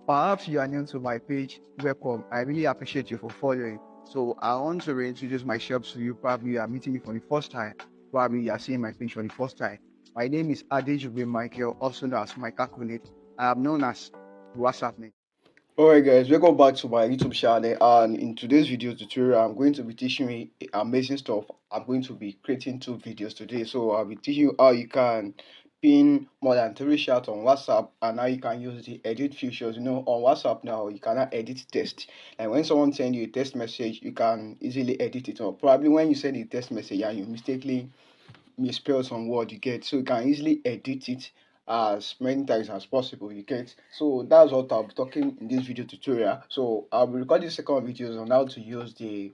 Perhaps you are new to my page. Welcome. I really appreciate you for following. So I want to reintroduce myself to you. Probably you are meeting me for the first time. Probably you are seeing my page for the first time. My name is Adejubi Michael, also known as Mike Akunit. I am known as WhatsApp Nate. Alright guys, welcome back to my YouTube channel, and in today's video tutorial I'm going to be teaching you amazing stuff. I'm going to be creating 2 videos today. So I'll be teaching you how you can pin more than 3 shots on WhatsApp and how you can use the edit features. On WhatsApp now you cannot edit text, and when someone sends you a text message you can easily edit it, or probably when you send a text message and you mistakenly misspell some word, you get, so you can easily edit it as many times as possible, you get. So that's what I'll be talking in this video tutorial. So I'll be recording second videos on how to use the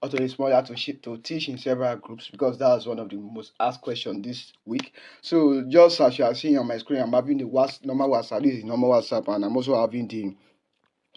Autodesk model to teach in several groups, because that's one of the most asked questions this week. So just as you are seeing on my screen, I'm having the normal WhatsApp. This is normal WhatsApp, and I'm also having the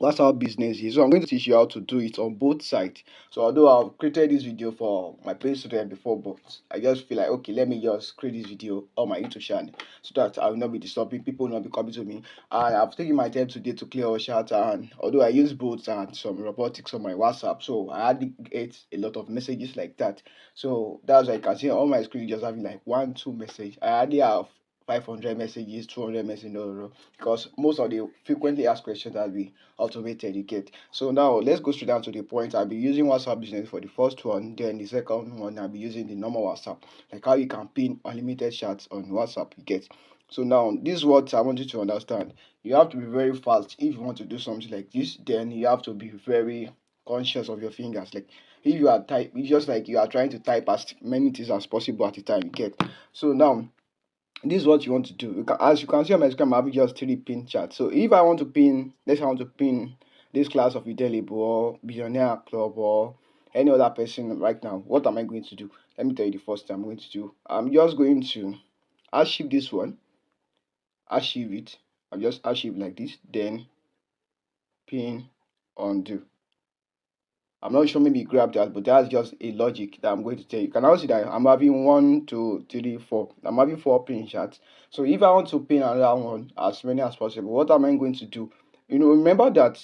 that's how business is. So I'm going to teach you how to do it on both sides. So although I've created this video for my paid student before, but I just feel like, okay, let me just create this video on my YouTube channel so that I will not be disturbing people, will not be coming to me. And I've taken my time today to clear all chat, and although I use bots and some robotics on my WhatsApp, so I hardly get a lot of messages like that. So that's why I can see on my screen just having like 1-2 message. I hardly have 500 messages, 200 messages, no, because most of the frequently asked questions that we automated, you get. So now let's go straight down to the point. I'll be using WhatsApp business for the first one, then the second one I'll be using the normal WhatsApp, like how you can pin unlimited chats on WhatsApp, you get. So now this is what I want you to understand. You have to be very fast if you want to do something like this. Then you have to be very conscious of your fingers. Like if you are type, it's just like you are trying to type as many things as possible at a time, you get. So now this is what you want to do. As you can see on my screen, I'm having just 3 pin chats. So if I want to pin, let's say I want to pin this class of Idelibo or Billionaire Club or any other person right now, what am I going to do? Let me tell you the first thing I'm going to do. I'm just going to archive this one, archive it. I'll just archive like this, then pin undo. I'm not sure, maybe you grab that, but that's just a logic that I'm going to tell you. You can also see that I'm having 1, 2, 3, 4. I'm having 4 pin chats. So if I want to pin another one as many as possible, what am I going to do? Remember that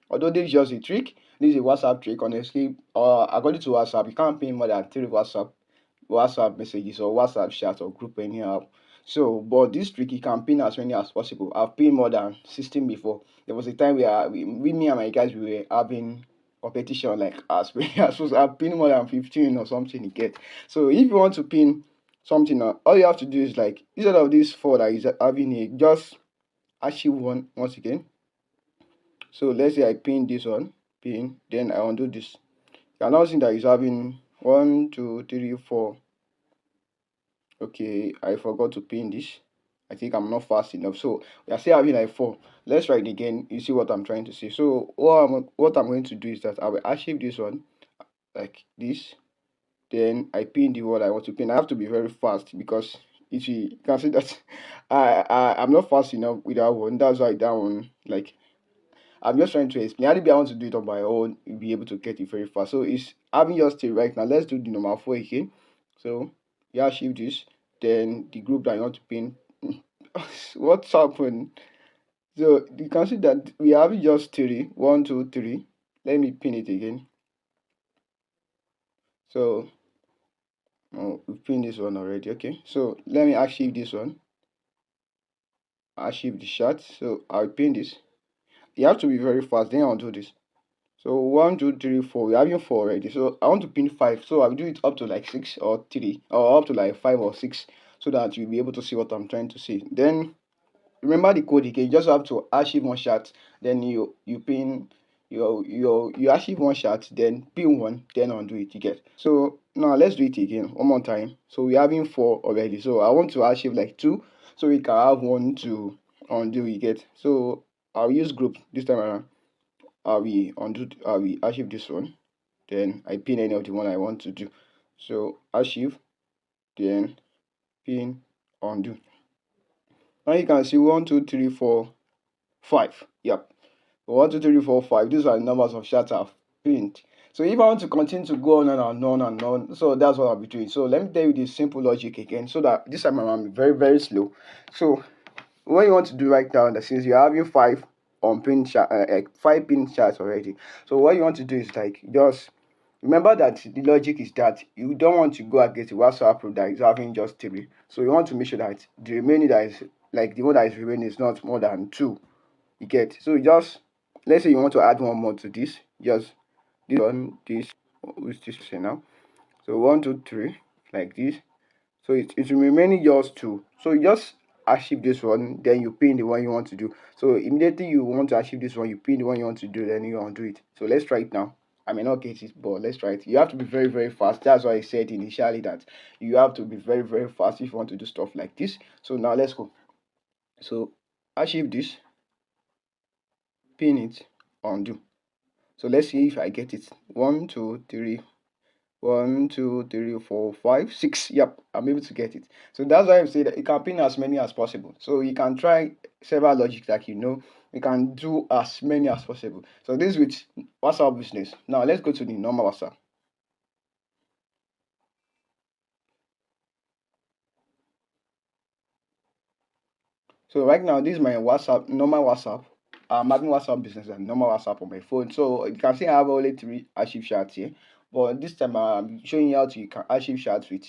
although this is just a trick, this is a WhatsApp trick, honestly. According to WhatsApp, you can't pin more than 3 WhatsApp messages or WhatsApp chats or group anyhow. So, but this trick, you can pin as many as possible. I've pinned more than 16 before. There was a time we me and my guys, we were having competition, like as as supposed to have pin more than 15 or something, you get. So if you want to pin something, all you have to do is, like, instead of this 4 that is having here, just archive one once again. So let's say I pin this one, pin, then I undo this. You are now seeing that it's having 1, 2, 3, 4. Okay, I forgot to pin this. I think I'm not fast enough. So we are still having like 4. Let's try it again. You see what I'm trying to say. So what I'm going to do is that I will archive this one like this. Then I pin the one I want to pin. I have to be very fast, because if you can see that I'm not fast enough with that one. That's why that one, like, I'm just trying to explain. Maybe I want to do it on my own, you'll be able to get it very fast. So it's having your still right now. Let's do the number 4 again. So yeah, shift this. Then the group that you want to pin. What's happened? So you can see that we have just 3. 1, 2, 3. Let me pin it again. So we pin this one already. Okay. So let me archive this one. Archive the chart. So I'll pin this. You have to be very fast. Then I'll do this. So 1, 2, 3, 4. We're having 4 already. So I want to pin 5. So I'll do it up to like 6 or 3, or up to like 5 or 6, so that you'll be able to see what I'm trying to say. Then remember the code again. You just have to archive one shot. Then you pin you archive one shot. Then pin one. Then undo it. You get. So now let's do it again one more time. So we're having 4 already. So I want to archive like 2, so we can have 1 to undo. You get. So I'll use group this time around. I will archive this one, then I pin any of the one I want to do. So archive, then pin, undo. Now you can see 1, 2, 3, 4, 5. Yep. 1, 2, 3, 4, 5. These are the numbers of shots I've pinned. So if I want to continue to go on and on and on, so that's what I'll be doing. So let me tell you this simple logic again, so that this time I'm very, very slow. So what you want to do right now, that since you're having 5 on pin chat, 5 pin chats already. So what you want to do is like just remember that the logic is that you don't want to go against the WhatsApp rule that is having just 3. So you want to make sure that the remaining that is like the one that is remaining is not more than 2. You get? So just let's say you want to add one more to this, just this one, this which this say now. So 1, 2, 3, like this. So it's remaining just 2. So you just achieve this one, then you pin the one you want to do. So immediately you want to achieve this one, you pin the one you want to do, then you undo it. So let's try it now. I may not get it, but let's try it. You have to be very, very fast. That's why I said initially that you have to be very, very fast if you want to do stuff like this. So now let's go. So achieve this, pin it, undo. So let's see if I get it. 1, 2, 3, 1, 2, 3, 4, 5, 6. Yep, I'm able to get it. So that's why I say that you can pin as many as possible. So you can try several logics like you can do as many as possible. So this is with WhatsApp business. Now let's go to the normal WhatsApp. So right now this is my WhatsApp, normal WhatsApp. I'm having WhatsApp business and normal WhatsApp on my phone. So you can see I have only 3 archive chats here. But this time I'm showing you how to you can archive chats with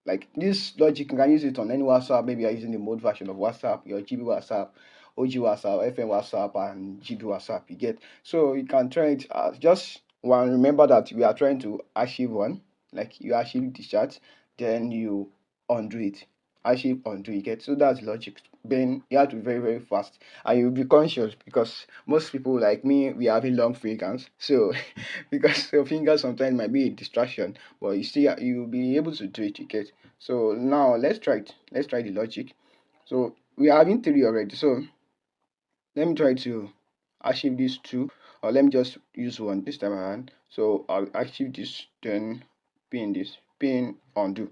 like this logic. You can use it on any WhatsApp. Maybe you're using the mode version of WhatsApp, your GB WhatsApp, OG WhatsApp, FM WhatsApp, and GB WhatsApp. You get, so you can try it as just one. Remember that we are trying to archive one, like you archive the chat, then you undo it. Archive, undo, you get. So that's logic. Then you have to be very, very fast, and you'll be conscious because most people like me, we are having long fingers. So because your fingers sometimes might be a distraction, but you still you'll be able to do it. You get. So now let's try it. Let's try the logic. So we are having 3 already. So let me try to achieve these 2, or let me just use one this time around. So I'll achieve this, then pin this, pin, undo.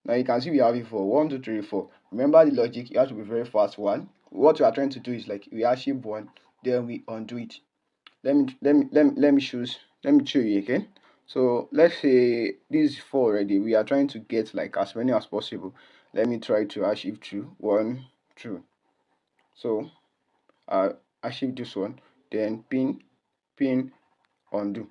Now you can see we have it for 1, 2, 3, 4. Remember the logic, you have to be very fast. One, what we are trying to do is like we achieve one, then we undo it. Let me show you again. So let's say this is 4 already. We are trying to get like as many as possible. Let me try to achieve 2, 1, 2. So achieve this one, then pin, undo.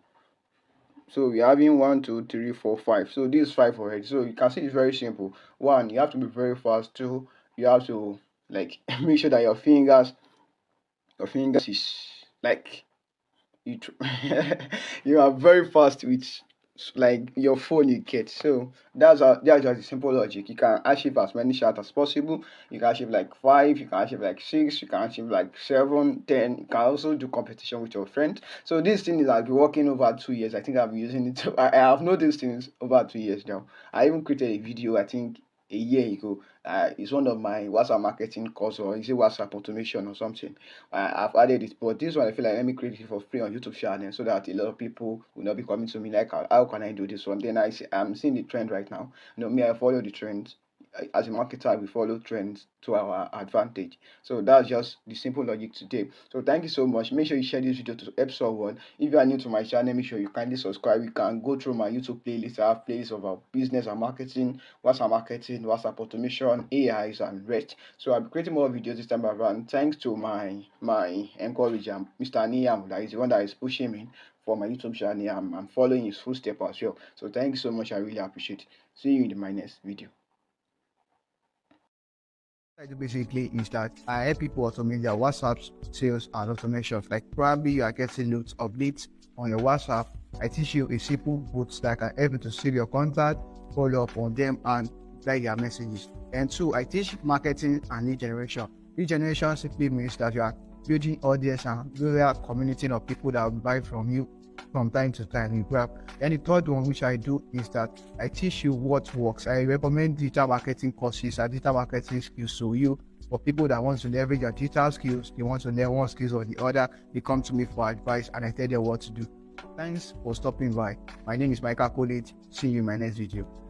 So we're having 1, 2, 3, 4, 5. So this is 5 already. So you can see it's very simple. 1, you have to be very fast. 2, you have to like make sure that your fingers is like you you are very fast with like your phone you get. So that's just a simple logic. You can achieve as many shots as possible. You can achieve like 5, you can achieve like 6, you can achieve like 7, 10. You can also do competition with your friend. So this thing is I've been working over 2 years. I think I've been using it. I have known these things over 2 years now. I even created a video, I think a year ago. It's one of my WhatsApp marketing course, or is it WhatsApp automation or something. I've added it, but this one I feel like let me create it for free on YouTube channel so that a lot of people will not be coming to me like how can I do this one. Then I'm seeing the trend right now. Me, I follow the trends. As a marketer, we follow trends to our advantage. So that's just the simple logic today. So thank you so much. Make sure you share this video to help someone. If you are new to my channel, make sure you kindly subscribe. You can go through my YouTube playlist. I have playlists about business and marketing, WhatsApp automation, AIs, and rest. So I'll be creating more videos this time around. Thanks to my encourager, Mr. Niam, that is the one that is pushing me for my YouTube channel. I'm following his footsteps as well. So thank you so much. I really appreciate it. See you in my next video. I do basically is that I help people automate their WhatsApp sales and automations. Like probably you are getting notes updates on your WhatsApp. I teach you a simple boots that can help you to save your contact, follow up on them, and reply their messages. And 2, I teach marketing and lead generation. Lead generation simply means that you are building audience and loyal community of people that will buy from you from time to time. You grab. And the third one, which I do, is that I teach you what works. I recommend digital marketing courses and digital marketing skills to you. For people that want to leverage their digital skills, they want to learn one skills or the other, they come to me for advice and I tell them what to do. Thanks for stopping by. My name is Michael College. See you in my next video.